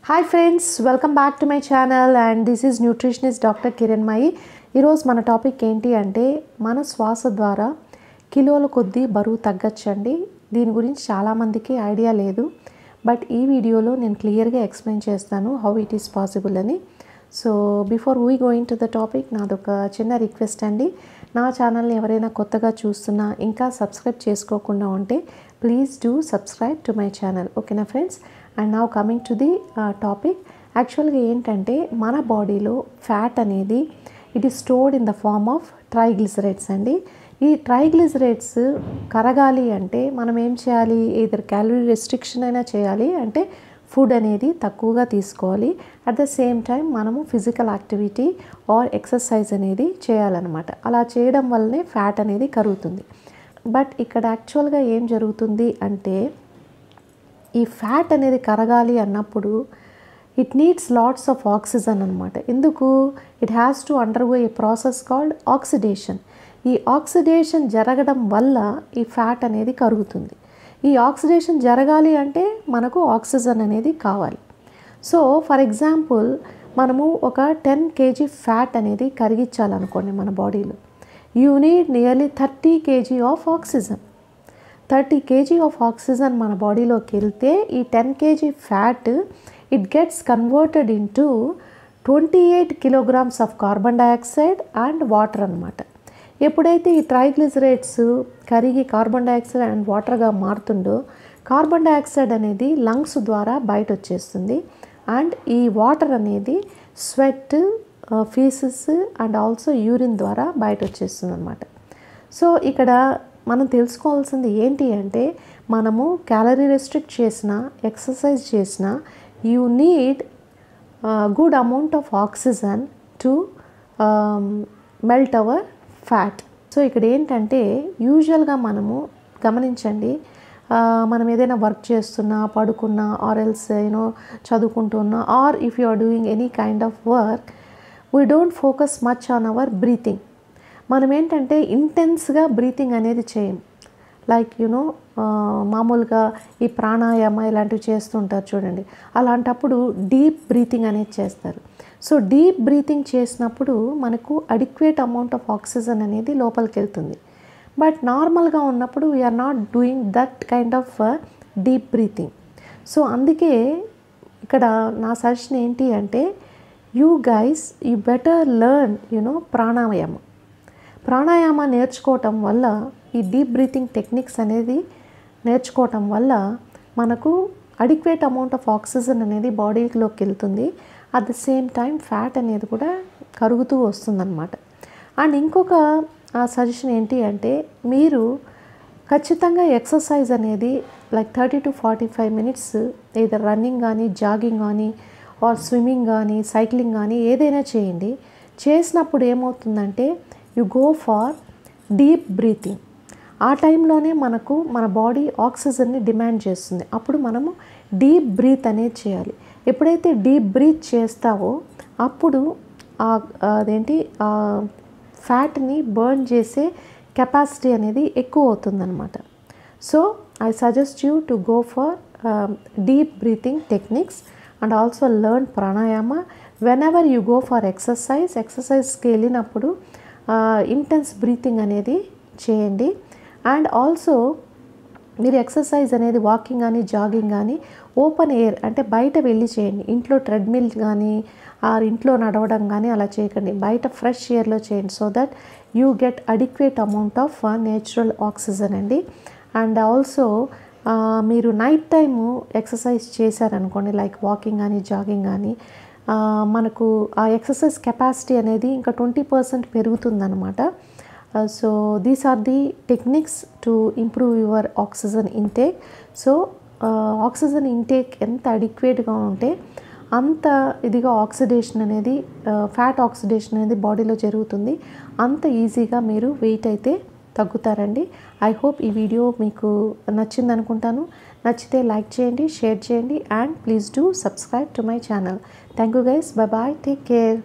Hi friends, welcome back to my channel and this is nutritionist Dr. Kiranmayi. ఈరోజు మన topic ఏంటి అంటే మన శ్వాస ద్వారా కిలోల కొద్దీ బరువు తగ్గొచ్చండి. దీని గురించి చాలామందికి ఐడియా లేదు, బట్ ఈ వీడియోలో నేను క్లియర్గా ఎక్స్ప్లెయిన్ చేస్తాను హౌ ఇట్ ఈస్ పాసిబుల్ అని. So before we going to the topic, నాదొక చిన్న రిక్వెస్ట్ అండి. నా ఛానల్ని ఎవరైనా కొత్తగా చూస్తున్నా ఇంకా సబ్స్క్రైబ్ చేసుకోకుండా ఉంటే please do subscribe to my channel, ఓకేనా friends? And now coming to the topic. యాక్చువల్గా ఏంటంటే మన బాడీలో ఫ్యాట్ అనేది it is stored in the form of triglycerides అండి. ఈ ట్రైగ్లిసరైడ్స్ కరగాలి అంటే మనం ఏం చేయాలి? ఇద్దరు క్యాలరీ రెస్ట్రిక్షన్ అయినా చేయాలి, అంటే ఫుడ్ అనేది తక్కువగా తీసుకోవాలి. అట్ ద సేమ్ టైం మనము ఫిజికల్ యాక్టివిటీ ఆర్ ఎక్సర్సైజ్ అనేది చేయాలన్నమాట. అలా చేయడం వల్లనే ఫ్యాట్ అనేది కరుగుతుంది. బట్ ఇక్కడ యాక్చువల్గా ఏం జరుగుతుంది అంటే ఈ ఫ్యాట్ అనేది కరగాలి అన్నప్పుడు it needs lots of oxygen అనమాట. ఎందుకు? It has to undergo A process called oxidation. ఈ ఆక్సిడేషన్ జరగడం వల్ల ఈ ఫ్యాట్ అనేది కరుగుతుంది. ఈ ఆక్సిడేషన్ జరగాలి అంటే మనకు ఆక్సిజన్ అనేది కావాలి. సో ఫర్ ఎగ్జాంపుల్ మనము ఒక 10 kg ఫ్యాట్ అనేది కరిగించాలనుకోండి మన బాడీలో, you need nearly 30 kg of oxygen. 30 kg of oxygen మన బాడీలోకి వెళ్తే ఈ 10 kg fat it gets converted into 28 kilograms of carbon dioxide and water అనమాట. ఎప్పుడైతే ఈ ట్రైగ్లిసరైడ్స్ కరిగి కార్బన్ డైఆక్సైడ్ అండ్ వాటర్గా మారుతుందో, కార్బన్ డైఆక్సైడ్ అనేది లంగ్స్ ద్వారా బయట వచ్చేస్తుంది అండ్ ఈ వాటర్ అనేది sweat, faeces and also urine ద్వారా బయట వచ్చేస్తుంది అనమాట. సో ఇక్కడ మనం తెలుసుకోవాల్సింది ఏంటి అంటే మనము క్యాలరీ రెస్ట్రిక్ట్ చేసిన, ఎక్సర్సైజ్ చేసిన, you need good amount of oxygen to melt our fat. So ఇక్కడ ఏంటంటే యూజువల్గా మనము గమనించండి, మనం ఏదైనా వర్క్ చేస్తున్నా, పడుకున్నా, ఆర్ ఎల్స్ చదువుకుంటున్నా, or if you are doing any kind of work, we don't focus much on our breathing. మనం ఏంటంటే ఇంటెన్స్గా బ్రీతింగ్ అనేది చేయం. లైక్ మామూలుగా ఈ ప్రాణాయామ ఇలాంటివి చేస్తుంటారు చూడండి, అలాంటప్పుడు డీప్ బ్రీతింగ్ అనేది చేస్తారు. సో డీప్ బ్రీతింగ్ చేసినప్పుడు మనకు అడిక్వేట్ అమౌంట్ ఆఫ్ ఆక్సిజన్ అనేది లోపలికి వెళ్తుంది. బట్ నార్మల్గా ఉన్నప్పుడు we are not doing that kind of deep breathing. So అందుకే ఇక్కడ నా సజెషన్ ఏంటి అంటే you guys you better learn pranayama నేర్చుకోవటం వల్ల, ఈ డీప్ బ్రీతింగ్ టెక్నిక్స్ అనేది నేర్చుకోవటం వల్ల మనకు అడిక్వేట్ అమౌంట్ ఆఫ్ ఆక్సిజన్ అనేది బాడీలోకి వెళ్తుంది. At the same time fat అనేది కూడా కరుగుతూ వస్తుందన్నమాట. అండ్ ఇంకొక సజెషన్ ఏంటి అంటే మీరు ఖచ్చితంగా ఎక్సర్సైజ్ అనేది లైక్ 30 to 45 minutes ఏదో రన్నింగ్ కానీ, జాగింగ్ కానీ, ఆర్ స్విమ్మింగ్ కానీ, సైక్లింగ్ కానీ ఏదైనా చేయండి. చేసినప్పుడు ఏమవుతుందంటే you go far deep breathing. ఆ టైంలోనే మనకు మన బాడీ ఆక్సిజన్ని డిమాండ్ చేస్తుంది. అప్పుడు మనము డీప్ బ్రీత్ అనేది చేయాలి. ఎప్పుడైతే డీప్ బ్రీత్ చేస్తావో అప్పుడు ఫ్యాట్ని బర్న్ చేసే కెపాసిటీ అనేది ఎక్కువ అవుతుందన్నమాట. So I suggest you to go for deep breathing techniques and also learn pranayama whenever you go for ఎక్సర్సైజ్కి వెళ్ళినప్పుడు ఇంటెన్స్ బ్రీతింగ్ అనేది చేయండి. అండ్ ఆల్సో మీరు ఎక్సర్సైజ్ అనేది వాకింగ్ కానీ, జాగింగ్ కానీ ఓపెన్ ఎయిర్ అంటే బయట వెళ్ళి చేయండి. ఇంట్లో ట్రెడ్మిల్ కానీ ఆర్ ఇంట్లో నడవడం కానీ అలా చేయకండి. బయట ఫ్రెష్ ఎయిర్లో చేయండి. So that you get adequate amount of natural oxygen అండి. అండ్ ఆల్సో మీరు నైట్ టైము ఎక్సర్సైజ్ చేశారనుకోండి, లైక్ వాకింగ్ కానీ, జాగింగ్ కానీ, మనకు ఆ ఎక్సర్సైజ్ కెపాసిటీ అనేది ఇంకా 20% పెరుగుతుందన్నమాట. So these are the techniques to improve your oxygen intake. So oxygen intake ఎంత అడిక్వేట్గా ఉంటే అంత ఇదిగా ఆక్సిడేషన్ అనేది, ఫ్యాట్ ఆక్సిడేషన్ అనేది బాడీలో జరుగుతుంది. అంత ఈజీగా మీరు వెయిట్ అయితే తగ్గుతారండి. ఐ హోప్ ఈ వీడియో మీకు నచ్చింది అనుకుంటాను. నచ్చితే లైక్ చేయండి, షేర్ చేయండి and please do subscribe to my channel. Thank you guys. Bye bye, take care.